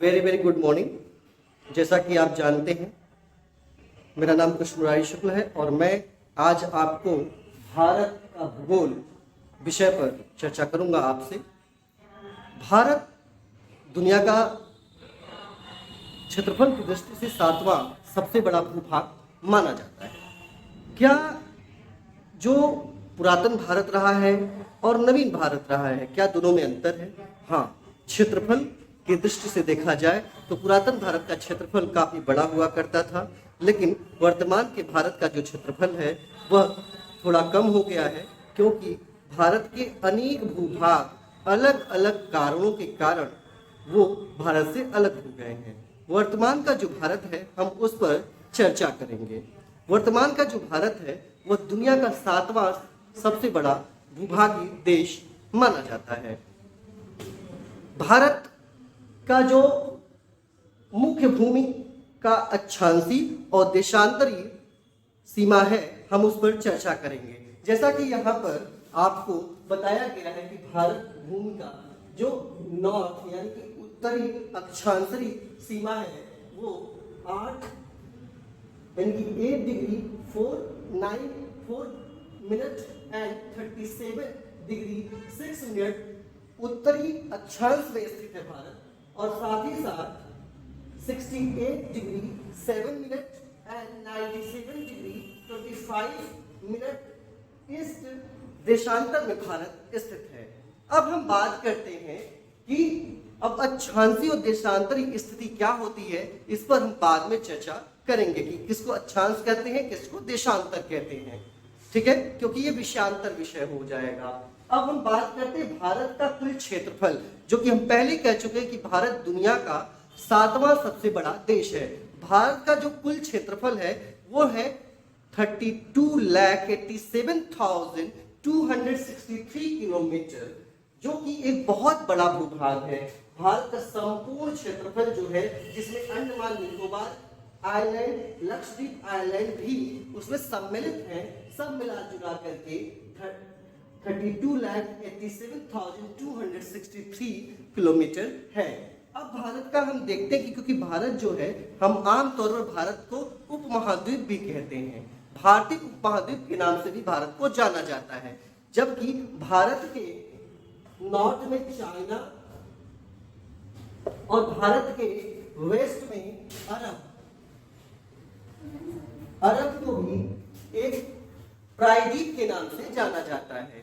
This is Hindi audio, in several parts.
Very very good morning. जैसा कि आप जानते हैं, मेरा नाम कृष्ण मुरारी शुक्ल है और मैं आज आपको भारत का भूगोल विषय पर चर्चा करूंगा आपसे। भारत दुनिया का क्षेत्रफल की दृष्टि से 7वां सबसे बड़ा भूभाग माना जाता है। क्या जो पुरातन भारत रहा है और नवीन भारत रहा है, क्या दोनों में अंतर है? हाँ, क्षेत्रफल की दृष्टि से देखा जाए तो पुरातन भारत का क्षेत्रफल काफी बड़ा हुआ करता था, लेकिन वर्तमान के भारत का जो क्षेत्रफल है वह थोड़ा कम हो गया है, क्योंकि भारत के अनेक भूभाग अलग अलग कारणों के कारण वो भारत से अलग हो गए हैं। वर्तमान का जो भारत है हम उस पर चर्चा करेंगे। वर्तमान का जो भारत है वह दुनिया का 7वां सबसे बड़ा भूभागीय देश माना जाता है। भारत का जो मुख्य भूमि का अक्षांशी और देशांतरीय सीमा है हम उस पर चर्चा करेंगे। जैसा कि यहाँ पर आपको बताया गया है कि भारत भूमि का जो नॉर्थ यानी कि उत्तरी अक्षांशीय सीमा है वो 8 यानी कि 8 degree 494 minute and 37 degree 6 minute उत्तरी अक्षांश में स्थित है भारत, और साथ ही साथ 68 degree 7 minute and 97 degree 25 minute east देशांतर में भारत स्थित है। अब हम बात करते हैं कि अब अक्षांशीय और देशांतरी स्थिति क्या होती है, इस पर हम बाद में चर्चा करेंगे कि किसको अक्षांश कहते हैं, किसको देशांतर कहते हैं। ठीक है, क्योंकि ये विषयांतर विषय हो जाएगा। अब हम बात करते हैं भारत का कुल क्षेत्रफल, जो कि हम पहले कह चुके हैं कि भारत दुनिया का 7वां सबसे बड़ा देश है। भारत का जो कुल क्षेत्रफल है वो है 32,87,263 किलोमीटर, जो कि एक बहुत बड़ा भूभाग है। भारत का संपूर्ण क्षेत्रफल जो है, जिसमें अंडमान निकोबार आइलैंड, लक्षद्वीप आइलैंड भी उसमें सम्मिलित हैं, सब मिला जुला करके 32,87,263 किलोमीटर है। अब भारत का हम देखते हैं कि क्योंकि भारत जो है, हम आमतौर पर भारत को उपमहाद्वीप भी कहते हैं, भारतीय उपमहाद्वीप के नाम से भी भारत को जाना जाता है। जबकि भारत के नॉर्थ में चाइना और भारत के वेस्ट में अरब को भी एक प्रायद्वीप के नाम से जाना जाता है।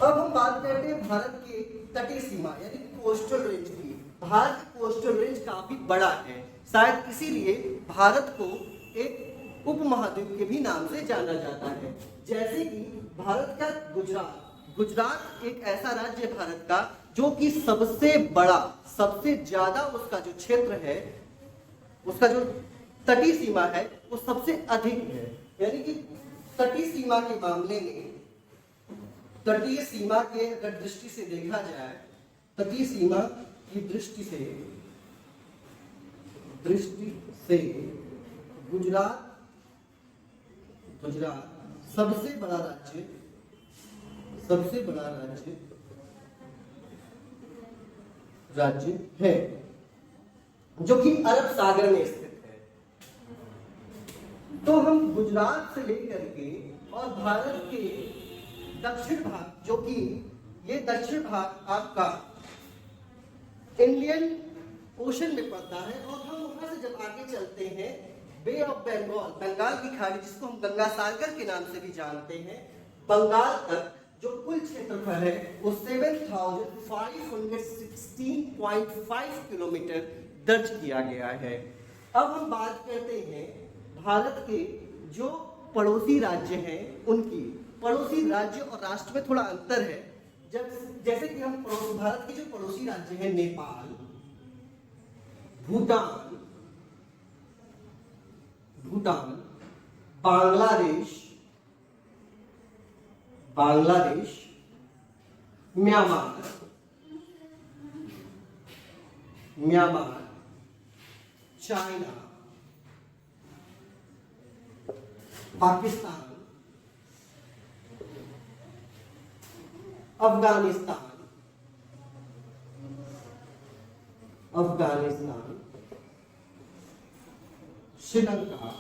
अब हम बात करते हैं भारत की तटीय सीमा यानी कोस्टल रेंज की। भारत की कोस्टल रेंज काफी बड़ा है, शायद इसीलिए भारत को एक उपमहाद्वीप के भी नाम से जाना जाता है। जैसे कि भारत का गुजरात एक ऐसा राज्य है भारत का जो कि सबसे बड़ा, सबसे ज्यादा उसका जो क्षेत्र है, उसका जो तटीय सीमा है वो सबसे अधिक है। यानी कि तटीय सीमा के मामले में, तटीय सीमा के अगर दृष्टि से देखा जाए, तटीय सीमा की दृष्टि से गुजरात सबसे बड़ा राज्य है, जो कि अरब सागर में स्थित है। तो हम गुजरात से लेकर के और भारत के दक्षिण भाग, जो कि ये दक्षिण भाग आपका इंडियन ओशन में पड़ता है, और हम वहां से जब आगे चलते हैं बे ऑफ बंगाल, बंगाल की खाड़ी, जिसको हम गंगा सागर के नाम से भी जानते हैं, बंगाल तक जो कुल क्षेत्रफल है वो 7,516.5 किलोमीटर दर्ज किया गया है। अब हम बात करते हैं भारत के जो पड़ोसी राज्य हैं उनकी। पड़ोसी राज्य और राष्ट्र में थोड़ा अंतर है। जैसे कि हम भारत के जो पड़ोसी राज्य हैं, नेपाल, भूटान, बांग्लादेश, म्यांमार, चाइना, पाकिस्तान, अफगानिस्तान, अफगानिस्तान, श्रीलंका,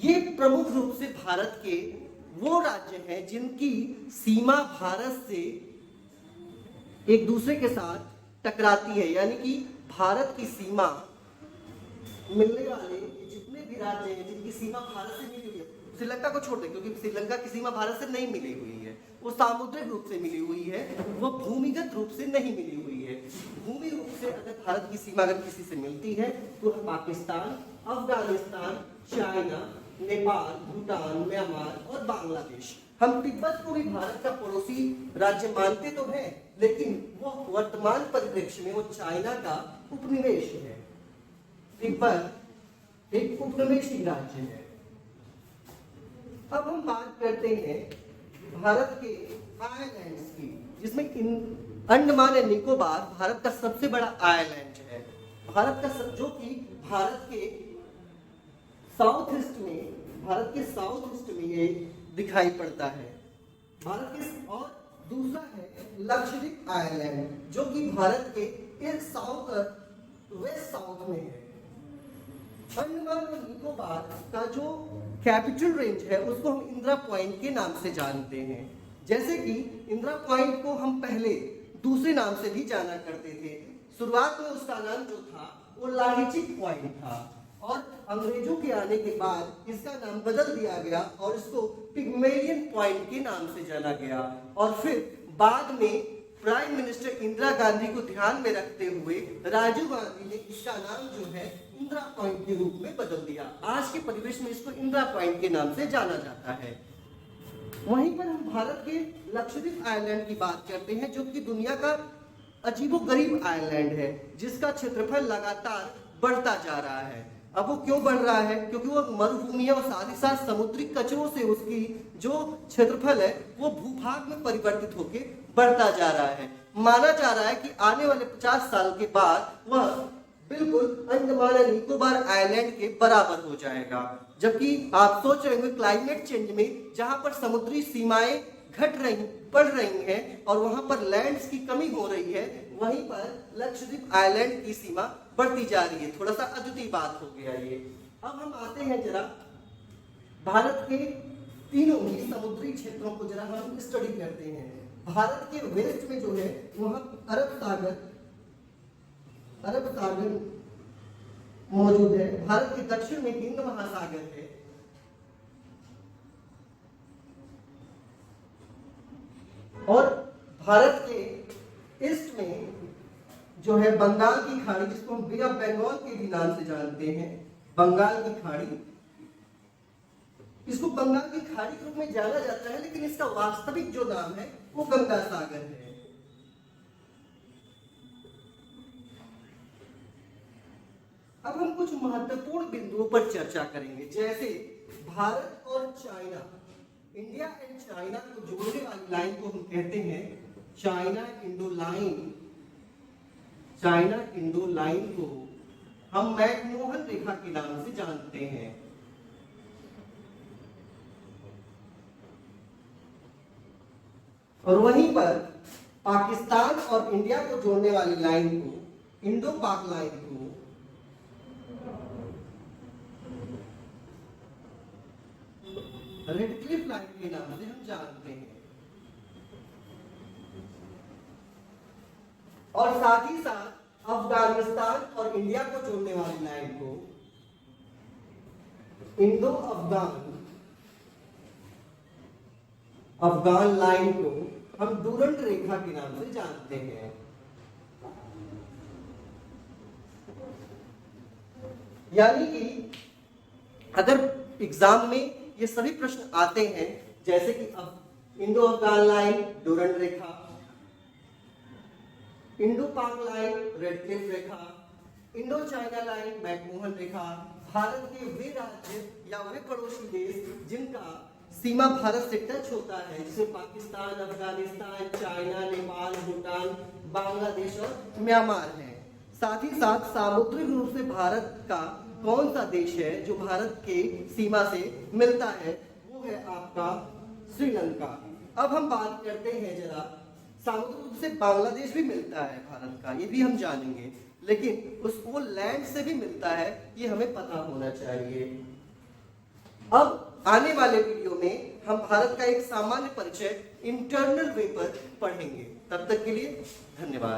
ये प्रमुख रूप से भारत के वो राज्य हैं जिनकी सीमा भारत से एक दूसरे के साथ टकराती है, यानी कि भारत की सीमा मिलने वाले जितने भी राज्य हैं जिनकी सीमा भारत से मिली हुई है, श्रीलंका को छोड़ दें क्योंकि श्रीलंका की सीमा भारत से नहीं मिली हुई है, वो सामुद्रिक रूप से मिली हुई है, वो भूमिगत रूप से नहीं मिली हुई है। भूमि रूप से अगर भारत की सीमा अगर किसी से मिलती है तो पाकिस्तान, अफगानिस्तान, चाइना, नेपाल, भूटान, म्यांमार और बांग्लादेश। हम तिब्बत को भी भारत का पड़ोसी राज्य मानते तो हैं, लेकिन वो वर्तमान परिप्रेक्ष्य में वो चाइना का उपनिवेश है। तिब्बत एक उपनिवेशी राज्य है। अब हम बात करते हैं भारत के आइलैंड्स की, जिसमें अंडमान एंड निकोबार भारत का सबसे बड़ा आइलैंड है। भारत का जो कि भारत के साउथ ईस्ट में ये दिखाई पड़ता है। भारत के और दूसरा है लक्षद्वीप आइलैंड जो कि भारत के एक वेस्ट साउथ में है। अंडमान और निकोबार का जो कैपिटल रेंज है उसको हम इंदिरा पॉइंट के नाम से जानते हैं। जैसे कि इंदिरा पॉइंट को हम पहले दूसरे नाम से भी जाना करते थे। शुरुआत में उसका नाम जो था वो लाहिचिक पॉइंट था और अंग्रेजों के आने के बाद इसका नाम बदल दिया गया और इसको पिग्मेलियन पॉइंट के नाम से जाना गया। और फिर बाद में प्राइम मिनिस्टर इंदिरा गांधी को ध्यान में रखते हुए राजीव गांधी ने इसका नाम जो है इंदिरा पॉइंट के रूप में बदल दिया। आज के परिवेश में इसको इंदिरा पॉइंट के नाम से जाना जाता है। वहीं पर हम भारत के लक्षद्वीप आइलैंड की बात करते हैं जो कि दुनिया का अजीबोगरीब आइलैंड है, जिसका क्षेत्रफल लगातार बढ़ता जा रहा है। अब वो क्यों बढ़ रहा है? क्योंकि वो मरुभूमि है और साथ ही साथ समुद्री कचरों से उसकी जो क्षेत्रफल है वो भूभाग में परिवर्तित होकर बढ़ता जा रहा है। माना जा रहा है कि आने वाले 50 साल के बाद वह बिल्कुल अंडमान और निकोबार आइलैंड के बराबर हो जाएगा। जबकि आप सोच रहे होंगे क्लाइमेट चेंज में जहां पर समुद्री सीमाएं बढ़ रही हैं और वहां पर लैंड्स की कमी हो रही है, वहीं पर लक्षद्वीप आइलैंड की सीमा बढ़ती जा रही है। थोड़ा सा अद्वितीय बात हो गया ये। अब हम आते हैं जरा भारत के तीनों ही समुद्री क्षेत्रों को जरा हम स्टडी करते हैं। भारत के वेस्ट में जो है वहां अरब सागर मौजूद है। भारत के दक्षिण में हिंद महासागर है। और भारत के ईस्ट में जो है बंगाल की खाड़ी, जिसको हम बे ऑफ बंगाल के भी नाम से जानते हैं, बंगाल की खाड़ी, इसको बंगाल की खाड़ी के रूप में जाना जाता है, लेकिन इसका वास्तविक जो नाम है वो गंगा सागर है। अब हम कुछ महत्वपूर्ण बिंदुओं पर चर्चा करेंगे, जैसे भारत और चाइना, इंडिया एंड चाइना को जोड़ने वाली लाइन को हम कहते हैं China Indo line. China Indo line को हम मैकमोहन रेखा के नाम से जानते हैं। और वहीं पर पाकिस्तान और इंडिया को जोड़ने वाली लाइन को, इंडो पाक लाइन को रेडक्लिफ लाइन के नाम से हम जानते हैं। और साथ ही साथ अफगानिस्तान और इंडिया को जोड़ने वाली लाइन को इंडो अफगान लाइन को हम डूरंड रेखा के नाम से जानते हैं। यानी कि अगर एग्जाम में ये सभी प्रश्न आते हैं, जैसे कि अब इंडो अफगान लाइन डूरंड रेखा, इंडो पाक लाइन रेडक्लिफ रेखा, इंडो चाइना लाइन मैकमोहन रेखा, भारत के वे राज्य या वे पड़ोसी देश जिनका सीमा भारत से टच होता है, जैसे पाकिस्तान, अफगानिस्तान, चाइना, नेपाल, भूटान, बांग्लादेश और म्यांमार है। साथ ही साथ सामुद्रिक रूप से भारत का कौन सा देश है जो भारत के सीमा से मिलता है, वो है आपका श्रीलंका। अब हम बात करते हैं जरा सामुद्रिक रूप से बांग्लादेश भी मिलता है भारत का, ये भी हम जानेंगे, लेकिन उसको लैंड से भी मिलता है, ये हमें पता होना चाहिए। अब आने वाले वीडियो में हम भारत का एक सामान्य परिचय इंटरनल वे पर पढ़ेंगे। तब तक के लिए धन्यवाद।